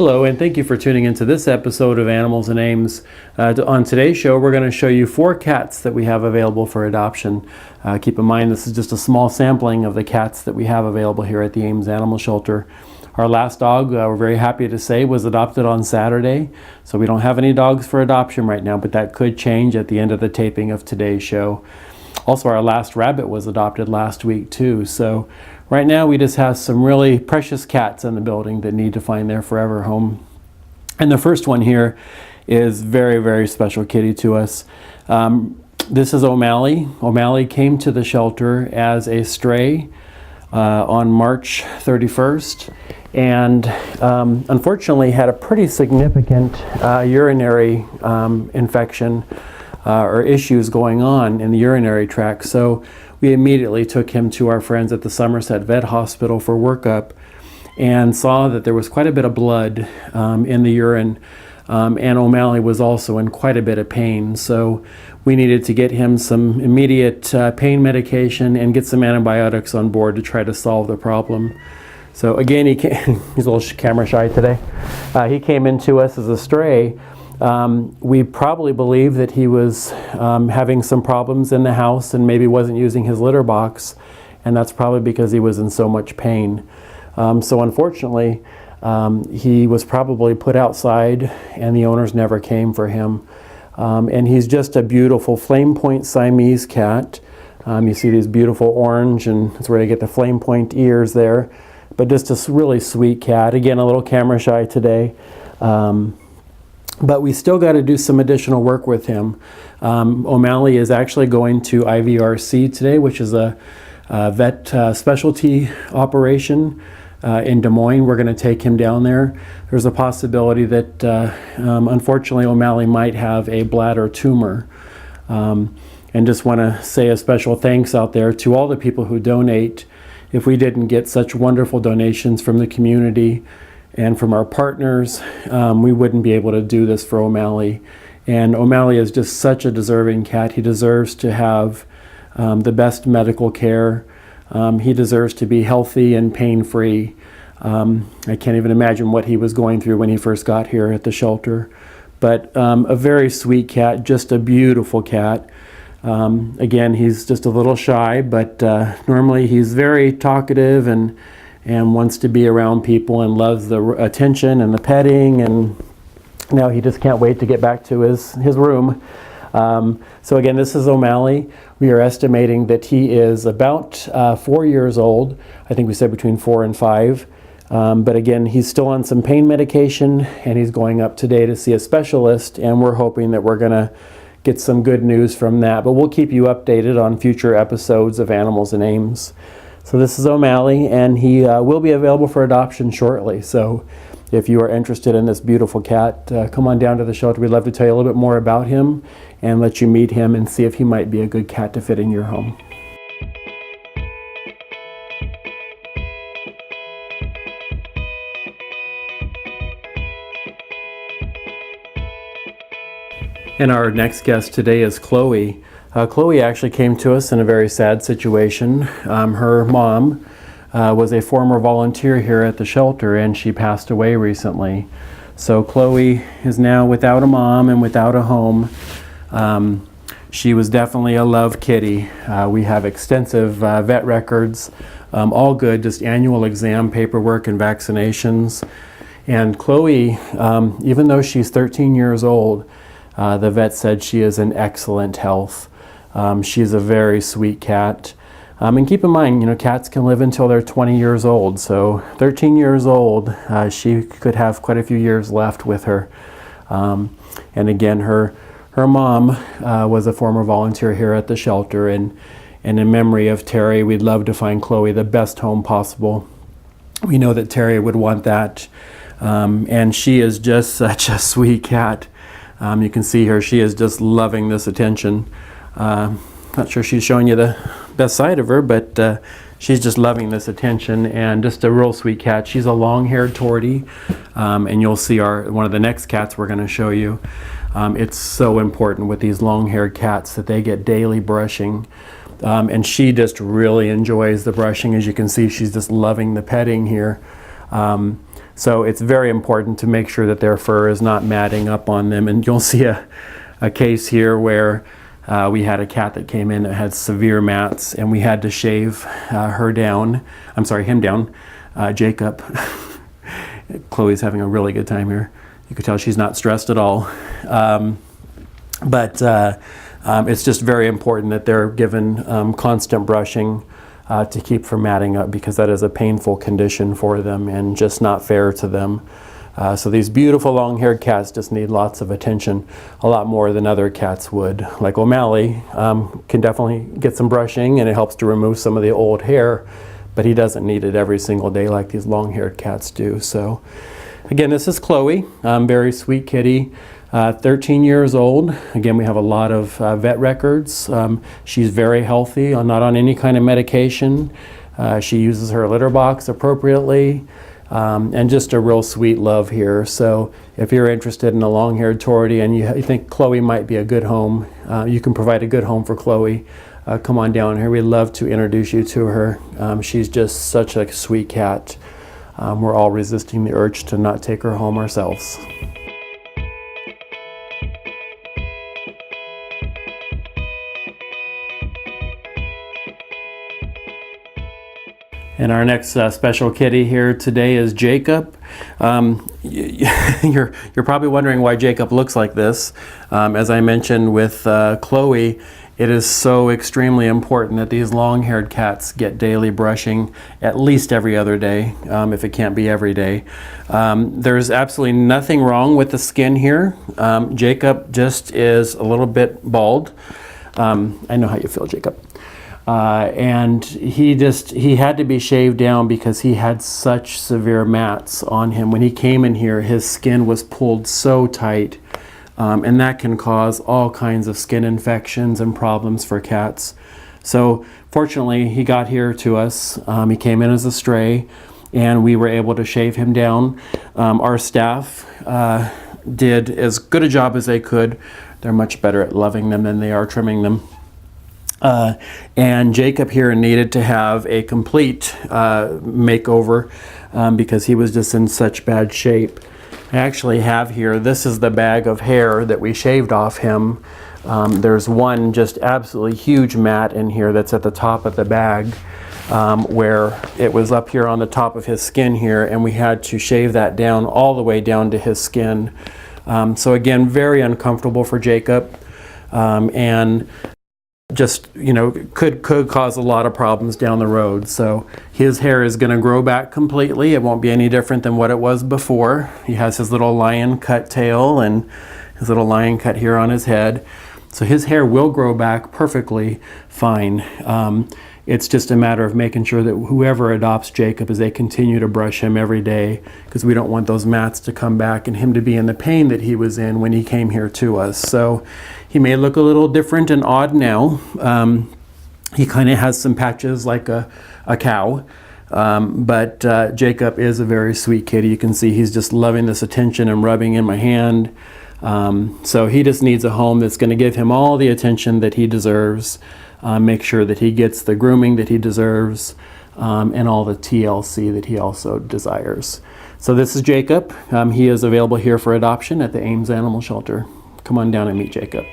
Hello, and thank you for tuning into this episode of Animals and Ames. On today's show, we're going to show you 4 cats that we have available for adoption. Keep in mind, this is just a small sampling of the cats that we have available here at the Ames Animal Shelter. Our last dog, we're very happy to say, was adopted on Saturday. So we don't have any dogs for adoption right now, but that could change at the end of the taping of today's show. Also, our last rabbit was adopted last week too. So right now we just have some really precious cats in the building that need to find their forever home. And the first one here is very, very special kitty to us. This is O'Malley. O'Malley came to the shelter as a stray on March 31st and unfortunately had a pretty significant urinary infection or issues going on in the urinary tract. So we immediately took him to our friends at the Somerset Vet Hospital for workup and saw that there was quite a bit of blood in the urine, and O'Malley was also in quite a bit of pain. So we needed to get him some immediate pain medication and get some antibiotics on board to try to solve the problem. So again, he's a little camera shy today. He came into us as a stray. We probably believe that he was having some problems in the house and maybe wasn't using his litter box, and that's probably because he was in so much pain. So unfortunately, he was probably put outside and the owners never came for him. And he's just a beautiful flame point Siamese cat. You see these beautiful orange, and that's where you get the flame point ears there. But just a really sweet cat. Again, a little camera shy today. But we still got to do some additional work with him. O'Malley is actually going to IVRC today, which is a vet specialty operation in Des Moines. We're going to take him down there. There's a possibility that unfortunately O'Malley might have a bladder tumor. And just want to say a special thanks out there to all the people who donate. If we didn't get such wonderful donations from the community and from our partners, we wouldn't be able to do this for O'Malley. And O'Malley is just such a deserving cat. He deserves to have the best medical care. He deserves to be healthy and pain-free. I can't even imagine what he was going through when he first got here at the shelter. But a very sweet cat, just a beautiful cat. Again, he's just a little shy, but normally he's very talkative and wants to be around people and loves the attention and the petting, and now he just can't wait to get back to his room. So again, this is O'Malley. We are estimating that he is about 4 years old. I think we said between 4 and 5. But again, he's still on some pain medication, and he's going up today to see a specialist, and we're hoping that we're going to get some good news from that. But we'll keep you updated on future episodes of Animals and Ames. So this is O'Malley, and he will be available for adoption shortly. So if you are interested in this beautiful cat, come on down to the shelter. We'd love to tell you a little bit more about him and let you meet him and see if he might be a good cat to fit in your home. And our next guest today is Chloe. Chloe actually came to us in a very sad situation. Her mom was a former volunteer here at the shelter, and she passed away recently. So Chloe is now without a mom and without a home. She was definitely a love kitty. We have extensive vet records, all good, just annual exam paperwork and vaccinations. And Chloe, even though she's 13 years old, the vet said she is in excellent health. She's a very sweet cat. And keep in mind, cats can live until they're 20 years old. So 13 years old, she could have quite a few years left with her. And again, her mom was a former volunteer here at the shelter. And in memory of Terry, we'd love to find Chloe the best home possible. We know that Terry would want that. And she is just such a sweet cat. You can see her, she is just loving this attention. Not sure she's showing you the best side of her, but she's just loving this attention, and just a real sweet cat. She's a long-haired tortie, and you'll see one of the next cats we're going to show you. It's so important with these long-haired cats that they get daily brushing. And she just really enjoys the brushing. As you can see, she's just loving the petting here. So it's very important to make sure that their fur is not matting up on them. And you'll see a case here where we had a cat that came in that had severe mats, and we had to shave him down, Jacob. Chloe's having a really good time here. You could tell she's not stressed at all. But it's just very important that they're given constant brushing to keep from matting up, because that is a painful condition for them and just not fair to them. So these beautiful long-haired cats just need lots of attention, a lot more than other cats would. Like O'Malley can definitely get some brushing, and it helps to remove some of the old hair, but he doesn't need it every single day like these long-haired cats do. So again, this is Chloe, very sweet kitty. 13 years old. Again, we have a lot of vet records. She's very healthy, not on any kind of medication. She uses her litter box appropriately, and just a real sweet love here. So if you're interested in a long-haired Tortie and you think Chloe might be a good home, you can provide a good home for Chloe. Come on down here. We'd love to introduce you to her. She's just such a sweet cat. We're all resisting the urge to not take her home ourselves. And our next special kitty here today is Jacob. You're probably wondering why Jacob looks like this. As I mentioned with Chloe, it is so extremely important that these long-haired cats get daily brushing at least every other day, if it can't be every day. There's absolutely nothing wrong with the skin here. Jacob just is a little bit bald. I know how you feel, Jacob. And he had to be shaved down because he had such severe mats on him. When he came in here, his skin was pulled so tight, and that can cause all kinds of skin infections and problems for cats. So fortunately, he got here to us. He came in as a stray, and we were able to shave him down. Our staff did as good a job as they could. They're much better at loving them than they are trimming them. And Jacob here needed to have a complete makeover because he was just in such bad shape. I actually have here, this is the bag of hair that we shaved off him. There's one just absolutely huge mat in here that's at the top of the bag, where it was up here on the top of his skin here, and we had to shave that down all the way down to his skin. So again, very uncomfortable for Jacob, and just, could cause a lot of problems down the road. So his hair is going to grow back completely. It won't be any different than what it was before. He has his little lion cut tail and his little lion cut here on his head. So his hair will grow back perfectly fine. It's just a matter of making sure that whoever adopts Jacob, as they continue to brush him every day, because we don't want those mats to come back and him to be in the pain that he was in when he came here to us. So he may look a little different and odd now. He kind of has some patches like a cow. But Jacob is a very sweet kitty. You can see he's just loving this attention and rubbing in my hand. So he just needs a home that's going to give him all the attention that he deserves. Make sure that he gets the grooming that he deserves, and all the TLC that he also desires. So this is Jacob. He is available here for adoption at the Ames Animal Shelter. Come on down and meet Jacob.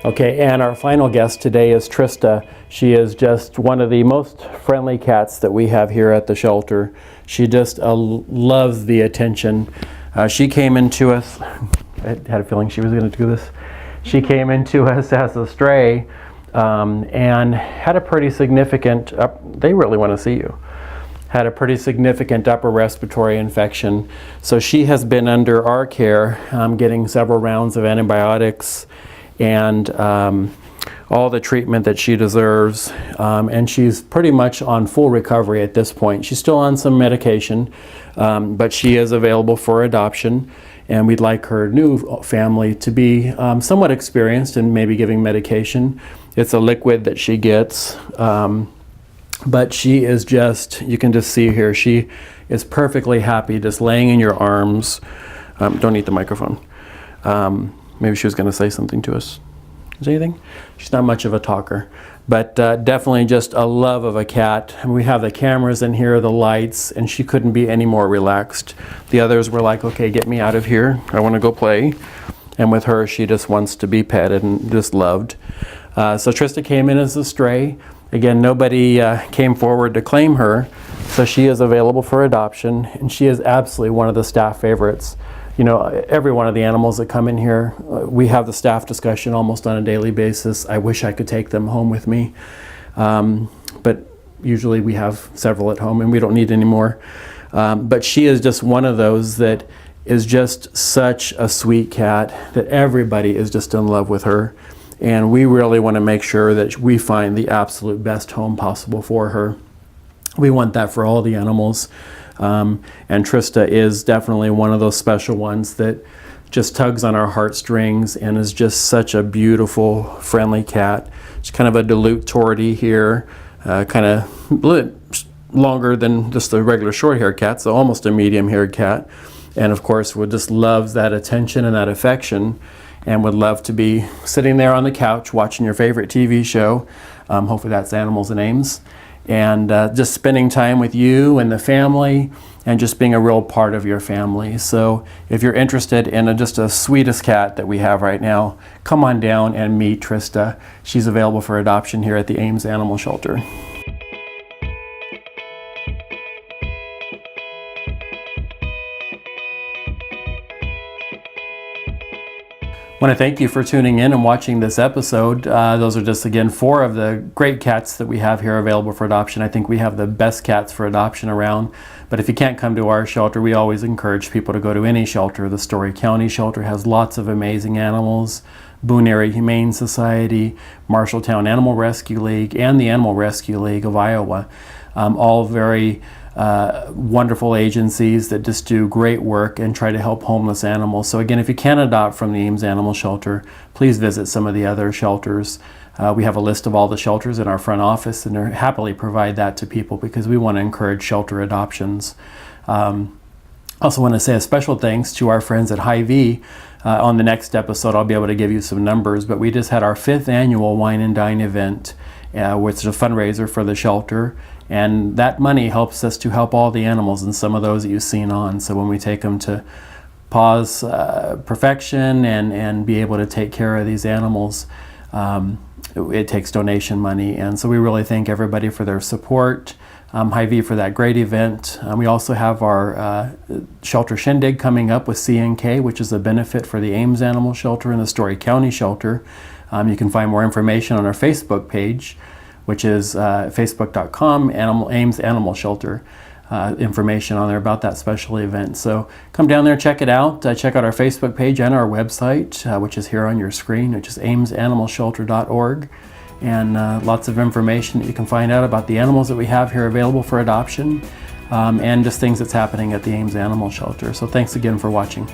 Okay, and our final guest today is Trista. She is just one of the most friendly cats that we have here at the shelter. She just loves the attention. She came into us, I had a feeling she was going to do this. She came into us as a stray and had a pretty significant, they really want to see you, had a pretty significant upper respiratory infection. So she has been under our care, getting several rounds of antibiotics and all the treatment that she deserves, and she's pretty much on full recovery at this point. She's still on some medication, but she is available for adoption, and we'd like her new family to be somewhat experienced in maybe giving medication. It's a liquid that she gets, but she is just, you can just see here, she is perfectly happy just laying in your arms. Don't eat the microphone. Maybe she was going to say something to us. Is anything? She's not much of a talker, but definitely just a love of a cat. And we have the cameras in here, the lights, and she couldn't be any more relaxed. The others were like, okay, get me out of here. I want to go play. And with her, she just wants to be petted and just loved. So Trista came in as a stray. Again, nobody came forward to claim her, so she is available for adoption, and she is absolutely one of the staff favorites. You know, every one of the animals that come in here, we have the staff discussion almost on a daily basis. I wish I could take them home with me, but usually we have several at home and we don't need any more. But she is just one of those that is just such a sweet cat that everybody is just in love with her. And we really want to make sure that we find the absolute best home possible for her. We want that for all the animals. And Trista is definitely one of those special ones that just tugs on our heartstrings and is just such a beautiful, friendly cat. She's kind of a dilutorty here, kind of longer than just a regular short-haired cat, so almost a medium-haired cat. And of course, would just loves that attention and that affection, and would love to be sitting there on the couch watching your favorite TV show. Hopefully that's Animals and Ames. And just spending time with you and the family and just being a real part of your family. So if you're interested in just a sweetest cat that we have right now, come on down and meet Trista. She's available for adoption here at the Ames Animal Shelter. I want to thank you for tuning in and watching this episode. Those are just, again, 4 of the great cats that we have here available for adoption. I think we have the best cats for adoption around. But if you can't come to our shelter, we always encourage people to go to any shelter. The Story County Shelter has lots of amazing animals. Boone Area Humane Society, Marshalltown Animal Rescue League, and the Animal Rescue League of Iowa. All very wonderful agencies that just do great work and try to help homeless animals. So again, if you can adopt from the Ames Animal Shelter, please visit some of the other shelters. We have a list of all the shelters in our front office, and they happily provide that to people because we want to encourage shelter adoptions. Also want to say a special thanks to our friends at Hy-Vee. On the next episode, I'll be able to give you some numbers, but we just had our 5th annual Wine and Dine event, which is a fundraiser for the shelter. And that money helps us to help all the animals, and some of those that you've seen on. So when we take them to Paws Perfection and be able to take care of these animals, it takes donation money. And so we really thank everybody for their support. Hy-Vee for that great event. We also have our Shelter Shindig coming up with CNK, which is a benefit for the Ames Animal Shelter and the Story County Shelter. You can find more information on our Facebook page, which is facebook.com Ames Animal Shelter. Information on there about that special event. So come down there, check it out. Check out our Facebook page and our website, which is here on your screen, which is amesanimalshelter.org. And lots of information that you can find out about the animals that we have here available for adoption, and just things that's happening at the Ames Animal Shelter. So thanks again for watching.